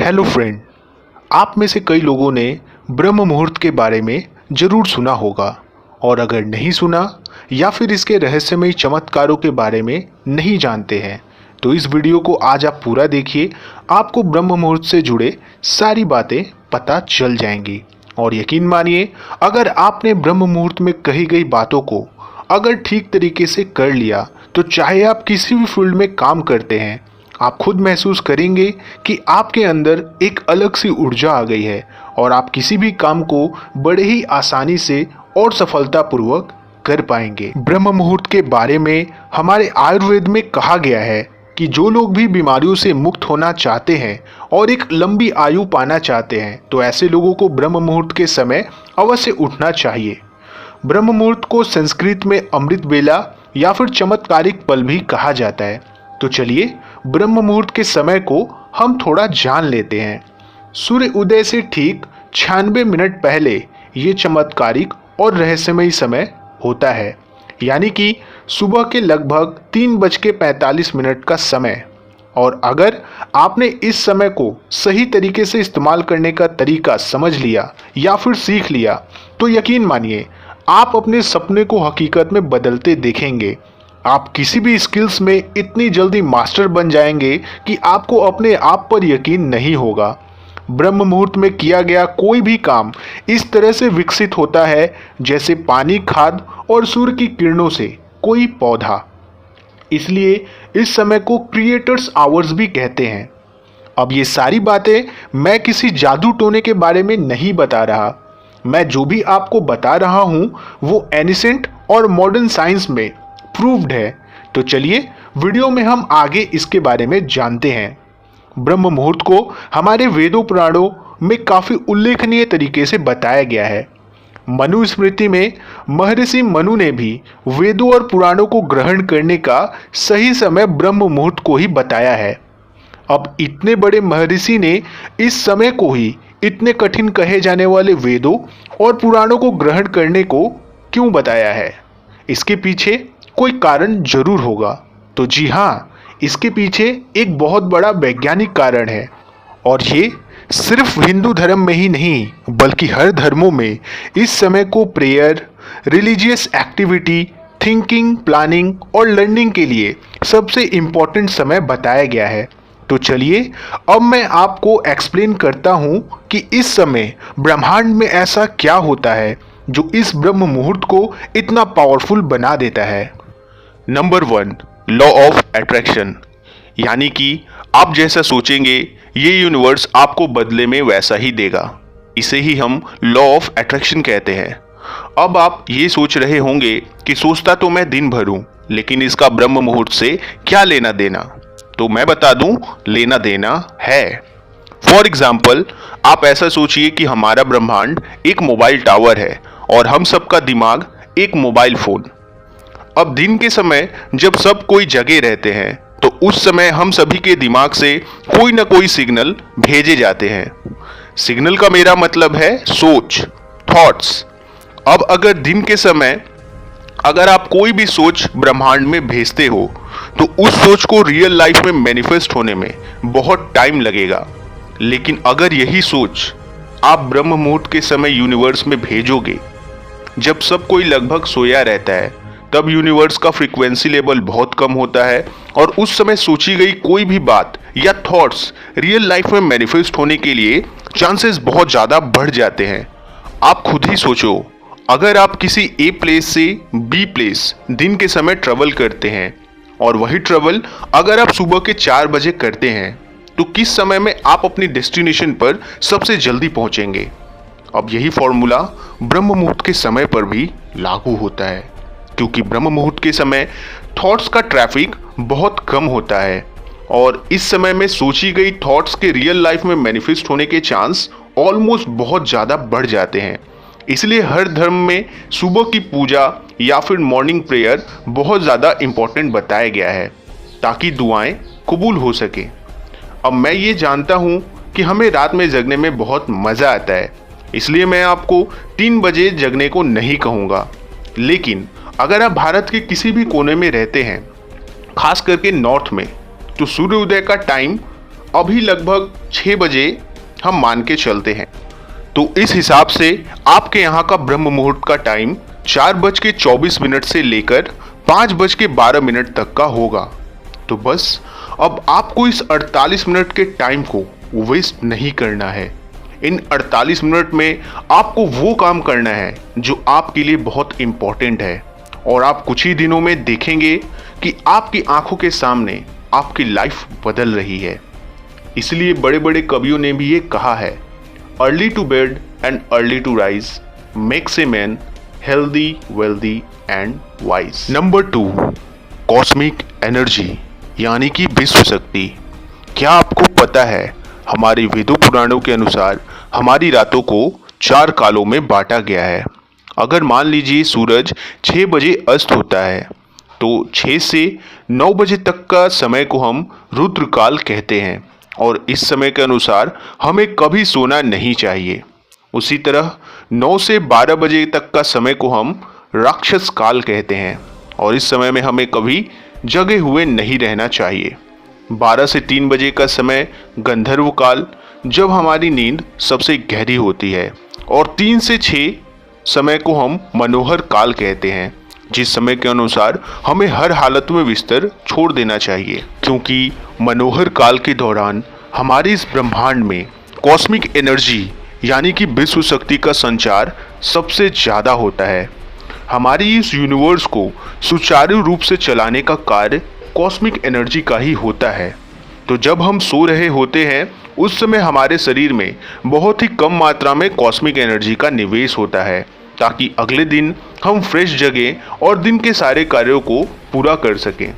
Hello friend. आप में से कई लोगों ने ब्रह्म मुहूर्त के बारे में ज़रूर सुना होगा, और अगर नहीं सुना या फिर इसके रहस्यमयी चमत्कारों के बारे में नहीं जानते हैं तो इस वीडियो को आज आप पूरा देखिए। आपको ब्रह्म मुहूर्त से जुड़े सारी बातें पता चल जाएंगी। और यकीन मानिए, अगर आपने ब्रह्म मुहूर्त में कही गई बातों को अगर ठीक तरीके से कर लिया तो चाहे आप किसी भी फील्ड में काम करते हैं, आप खुद महसूस करेंगे कि आपके अंदर एक अलग सी ऊर्जा आ गई है और आप किसी भी काम को बड़े ही आसानी से और सफलतापूर्वक कर पाएंगे। ब्रह्म मुहूर्त के बारे में हमारे आयुर्वेद में कहा गया है कि जो लोग भी बीमारियों से मुक्त होना चाहते हैं और एक लंबी आयु पाना चाहते हैं तो ऐसे लोगों को ब्रह्म मुहूर्त के समय अवश्य उठना चाहिए। ब्रह्म मुहूर्त को संस्कृत में अमृत बेला या फिर चमत्कारिक पल भी कहा जाता है। तो चलिए ब्रह्म मुहूर्त के समय को हम थोड़ा जान लेते हैं। सूर्य उदय से ठीक 96 मिनट पहले ये चमत्कारिक और रहस्यमयी समय होता है, यानी कि सुबह के लगभग 3:45 का समय। और अगर आपने इस समय को सही तरीके से इस्तेमाल करने का तरीका समझ लिया या फिर सीख लिया तो यकीन मानिए, आप अपने सपने को हकीकत में बदलते देखेंगे। आप किसी भी स्किल्स में इतनी जल्दी मास्टर बन जाएंगे कि आपको अपने आप पर यकीन नहीं होगा। ब्रह्म मुहूर्त में किया गया कोई भी काम इस तरह से विकसित होता है जैसे पानी, खाद और सूर्य की किरणों से कोई पौधा। इसलिए इस समय को क्रिएटर्स आवर्स भी कहते हैं। अब ये सारी बातें मैं किसी जादू टोने के बारे में नहीं बता रहा। मैं जो भी आपको बता रहा हूँ वो एनिसेंट और मॉडर्न साइंस में प्रूव्ड है। तो चलिए वीडियो में हम आगे इसके बारे में जानते हैं। ब्रह्म मुहूर्त को हमारे वेदों पुराणों में काफ़ी उल्लेखनीय तरीके से बताया गया है। मनुस्मृति में महर्षि मनु ने भी वेदों और पुराणों को ग्रहण करने का सही समय ब्रह्म मुहूर्त को ही बताया है। अब इतने बड़े महर्षि ने इस समय को ही इतने कठिन कहे जाने वाले वेदों और पुराणों को ग्रहण करने को क्यों बताया है? इसके पीछे कोई कारण जरूर होगा। तो जी हाँ, इसके पीछे एक बहुत बड़ा वैज्ञानिक कारण है। और ये सिर्फ हिंदू धर्म में ही नहीं बल्कि हर धर्मों में इस समय को prayer, religious activity, thinking, planning और लर्निंग के लिए सबसे इम्पोर्टेंट समय बताया गया है। तो चलिए अब मैं आपको एक्सप्लेन करता हूँ कि इस समय ब्रह्मांड में ऐसा क्या होता है जो इस ब्रह्म मुहूर्त को इतना पावरफुल बना देता है। नंबर 1, लॉ ऑफ अट्रैक्शन, यानी कि आप जैसा सोचेंगे ये यूनिवर्स आपको बदले में वैसा ही देगा। इसे ही हम लॉ ऑफ अट्रैक्शन कहते हैं। अब आप ये सोच रहे होंगे कि सोचता तो मैं दिन भर हूं, लेकिन इसका ब्रह्म मुहूर्त से क्या लेना देना? तो मैं बता दूं, लेना देना है। फॉर एग्जाम्पल, आप ऐसा सोचिए कि हमारा ब्रह्मांड एक मोबाइल टावर है और हम सबका दिमाग एक मोबाइल फोन। अब दिन के समय जब सब कोई जगे रहते हैं तो उस समय हम सभी के दिमाग से कोई ना कोई सिग्नल भेजे जाते हैं। सिग्नल का मेरा मतलब है सोच, थॉट्स। अब अगर दिन के समय अगर आप कोई भी सोच ब्रह्मांड में भेजते हो तो उस सोच को रियल लाइफ में मैनिफेस्ट होने में बहुत टाइम लगेगा। लेकिन अगर यही सोच आप ब्रह्म मुहूर्त के समय यूनिवर्स में भेजोगे, जब सब कोई लगभग सोया रहता है, तब यूनिवर्स का फ्रीक्वेंसी लेवल बहुत कम होता है और उस समय सोची गई कोई भी बात या थॉट्स रियल लाइफ में मैनिफेस्ट होने के लिए चांसेस बहुत ज़्यादा बढ़ जाते हैं। आप खुद ही सोचो, अगर आप किसी ए प्लेस से बी प्लेस दिन के समय ट्रेवल करते हैं और वही ट्रेवल अगर आप सुबह के 4 बजे करते हैं तो किस समय में आप अपनी डेस्टिनेशन पर सबसे जल्दी पहुंचेंगे? अब यही फॉर्मूला ब्रह्म मुहूर्त के समय पर भी लागू होता है, क्योंकि ब्रह्म मुहूर्त के समय थॉट्स का ट्रैफिक बहुत कम होता है और इस समय में सोची गई थॉट्स के रियल लाइफ में मैनिफेस्ट होने के चांस ऑलमोस्ट बहुत ज़्यादा बढ़ जाते हैं। इसलिए हर धर्म में सुबह की पूजा या फिर मॉर्निंग प्रेयर बहुत ज़्यादा इम्पोर्टेंट बताया गया है ताकि दुआएं कबूल हो सके। अब मैं ये जानता हूँ कि हमें रात में जगने में बहुत मज़ा आता है, इसलिए मैं आपको 3 बजे जगने को नहीं कहूँगा। लेकिन अगर आप भारत के किसी भी कोने में रहते हैं, खास करके नॉर्थ में, तो सूर्योदय का टाइम अभी लगभग 6 बजे हम मान के चलते हैं, तो इस हिसाब से आपके यहाँ का ब्रह्म मुहूर्त का टाइम 4:24 से लेकर 5:12 तक का होगा। तो बस अब आपको इस 48 मिनट के टाइम को वेस्ट नहीं करना है। इन 48 मिनट में आपको वो काम करना है जो आपके लिए बहुत इम्पोर्टेंट है, और आप कुछ ही दिनों में देखेंगे कि आपकी आंखों के सामने आपकी लाइफ बदल रही है। इसलिए बड़े बड़े कवियों ने भी ये कहा है, early to bed and early to rise makes a man healthy, wealthy and wise. Number 2, cosmic energy यानी कि विश्व शक्ति। क्या आपको पता है, हमारे वेदों पुराणों के अनुसार हमारी रातों को 4 कालों में बांटा गया है। अगर मान लीजिए सूरज 6 बजे अस्त होता है, तो 6 से 9 बजे तक का समय को हम रुद्रकाल कहते हैं, और इस समय के अनुसार हमें कभी सोना नहीं चाहिए। उसी तरह 9 से 12 बजे तक का समय को हम राक्षस काल कहते हैं, और इस समय में हमें कभी जगे हुए नहीं रहना चाहिए। 12 से 3 बजे का समय गंधर्व काल, जब हमारी नींद सबसे गहरी होती है, और 3 से 6 समय को हम मनोहर काल कहते हैं, जिस समय के अनुसार हमें हर हालत में बिस्तर छोड़ देना चाहिए, क्योंकि मनोहर काल के दौरान हमारे इस ब्रह्मांड में कॉस्मिक एनर्जी यानी कि विश्व शक्ति का संचार सबसे ज़्यादा होता है। हमारी इस यूनिवर्स को सुचारू रूप से चलाने का कार्य कॉस्मिक एनर्जी का ही होता है। तो जब हम सो रहे होते हैं, उस समय हमारे शरीर में बहुत ही कम मात्रा में कॉस्मिक एनर्जी का निवेश होता है, ताकि अगले दिन हम फ्रेश जगें और दिन के सारे कार्यों को पूरा कर सकें।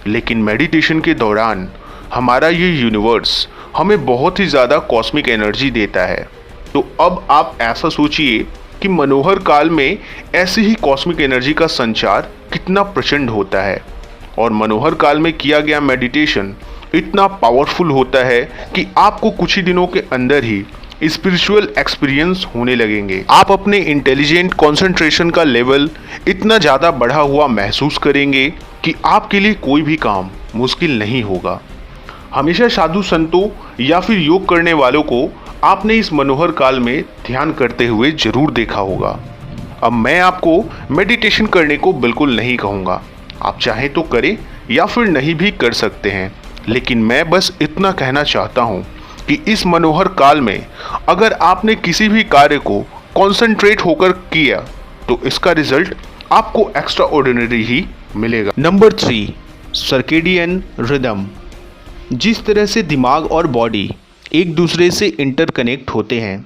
लेकिन मेडिटेशन के दौरान हमारा ये यूनिवर्स हमें बहुत ही ज़्यादा कॉस्मिक एनर्जी देता है। तो अब आप ऐसा सोचिए कि मनोहर काल में ऐसी ही कॉस्मिक एनर्जी का संचार कितना प्रचंड होता है, और मनोहर काल में किया गया मेडिटेशन इतना पावरफुल होता है कि आपको कुछ ही दिनों के अंदर ही स्पिरिचुअल एक्सपीरियंस होने लगेंगे। आप अपने इंटेलिजेंट कंसंट्रेशन का लेवल इतना ज़्यादा बढ़ा हुआ महसूस करेंगे कि आपके लिए कोई भी काम मुश्किल नहीं होगा। हमेशा साधु संतों या फिर योग करने वालों को आपने इस मनोहर काल में ध्यान करते हुए जरूर देखा होगा। अब मैं आपको मेडिटेशन करने को बिल्कुल नहीं कहूँगा, आप चाहें तो करें या फिर नहीं भी कर सकते हैं, लेकिन मैं बस इतना कहना चाहता हूँ कि इस मनोहर काल में अगर आपने किसी भी कार्य को कॉन्सेंट्रेट होकर किया, तो इसका रिजल्ट आपको एक्स्ट्रा ऑर्डिनरी ही मिलेगा। Number 3, circadian rhythm. जिस तरह से दिमाग और बॉडी एक दूसरे से इंटरकनेक्ट होते हैं,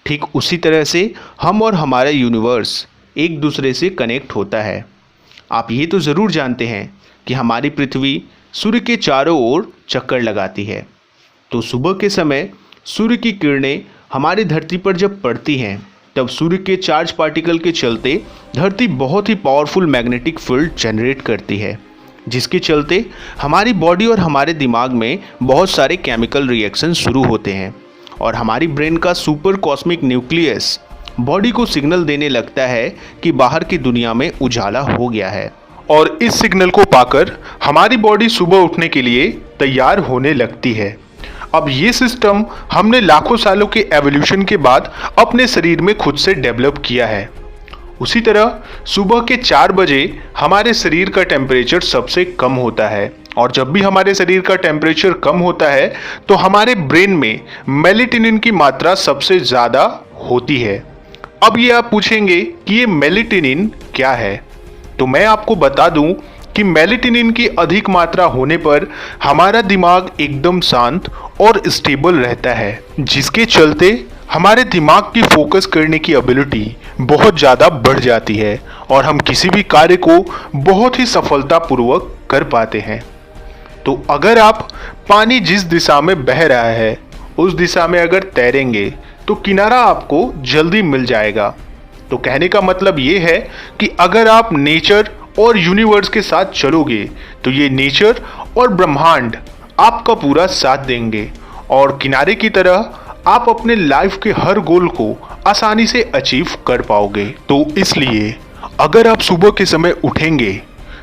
ठीक उसी तरह से हम और हमारा यूनिवर्स एक दूसरे से कनेक्ट होता है। आप ये तो ज़रूर जानते हैं कि हमारी पृथ्वी सूर्य के चारों ओर चक्कर लगाती है। तो सुबह के समय सूर्य की किरणें हमारी धरती पर जब पड़ती हैं, तब सूर्य के चार्ज पार्टिकल के चलते धरती बहुत ही पावरफुल मैग्नेटिक फील्ड जनरेट करती है, जिसके चलते हमारी बॉडी और हमारे दिमाग में बहुत सारे केमिकल रिएक्शन शुरू होते हैं, और हमारी ब्रेन का सुपर कॉस्मिक न्यूक्लियस बॉडी को सिग्नल देने लगता है कि बाहर की दुनिया में उजाला हो गया है, और इस सिग्नल को पाकर हमारी बॉडी सुबह उठने के लिए तैयार होने लगती है। अब ये सिस्टम हमने लाखों सालों के एवोल्यूशन के बाद अपने शरीर में खुद से डेवलप किया है। उसी तरह सुबह के 4 बजे हमारे शरीर का टेम्परेचर सबसे कम होता है, और जब भी हमारे शरीर का टेम्परेचर कम होता है तो हमारे ब्रेन में मेलेटोनिन की मात्रा सबसे ज़्यादा होती है। अब ये आप पूछेंगे कि ये मेलेटोनिन क्या है, तो मैं आपको बता दूं कि मेलेटोनिन की अधिक मात्रा होने पर हमारा दिमाग एकदम शांत और स्टेबल रहता है, जिसके चलते हमारे दिमाग की फोकस करने की एबिलिटी बहुत ज़्यादा बढ़ जाती है, और हम किसी भी कार्य को बहुत ही सफलतापूर्वक कर पाते हैं। तो अगर आप पानी जिस दिशा में बह रहा है उस दिशा में अगर तैरेंगे तो किनारा आपको जल्दी मिल जाएगा। तो कहने का मतलब ये है कि अगर आप नेचर और यूनिवर्स के साथ चलोगे तो ये नेचर और ब्रह्मांड आपका पूरा साथ देंगे, और किनारे की तरह आप अपने लाइफ के हर गोल को आसानी से अचीव कर पाओगे। तो इसलिए अगर आप सुबह के समय उठेंगे,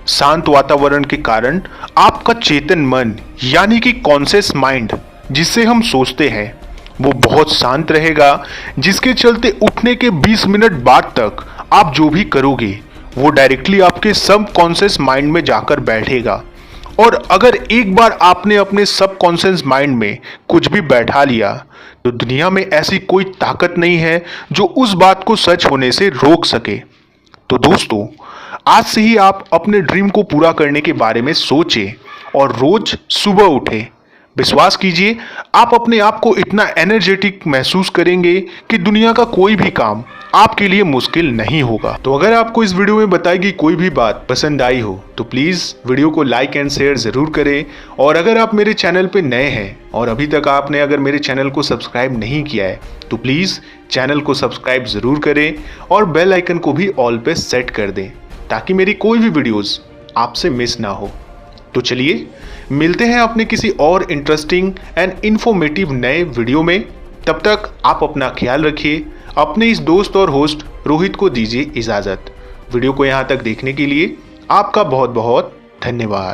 शांत वातावरण के कारण आपका चेतन मन यानी कि कॉन्शियस माइंड जिससे हम सोचते हैं वो बहुत शांत रहेगा, जिसके चलते उठने के 20 मिनट बाद तक आप जो भी करोगे वो डायरेक्टली आपके सबकॉन्शियस माइंड में जाकर बैठेगा। और अगर एक बार आपने अपने सबकॉन्शियस माइंड में कुछ भी बैठा लिया तो दुनिया में ऐसी कोई ताकत नहीं है जो उस बात को सच होने से रोक सके। तो दोस्तों, आज से ही आप अपने ड्रीम को पूरा करने के बारे में सोचें और रोज सुबह उठें। विश्वास कीजिए, आप अपने आप को इतना एनर्जेटिक महसूस करेंगे कि दुनिया का कोई भी काम आपके लिए मुश्किल नहीं होगा। तो अगर आपको इस वीडियो में बताई गई कोई भी बात पसंद आई हो तो प्लीज़ वीडियो को लाइक एंड शेयर ज़रूर करें। और अगर आप मेरे चैनल पे नए हैं और अभी तक आपने अगर मेरे चैनल को सब्सक्राइब नहीं किया है तो प्लीज़ चैनल को सब्सक्राइब ज़रूर करें और बेल आइकन को भी ऑल पे सेट कर दें ताकि मेरी कोई भी वीडियोज़ आपसे मिस ना हो। तो चलिए मिलते हैं अपने किसी और इंटरेस्टिंग एंड इन्फॉर्मेटिव नए वीडियो में। तब तक आप अपना ख्याल रखिए। अपने इस दोस्त और होस्ट रोहित को दीजिए इजाज़त। वीडियो को यहाँ तक देखने के लिए आपका बहुत बहुत धन्यवाद।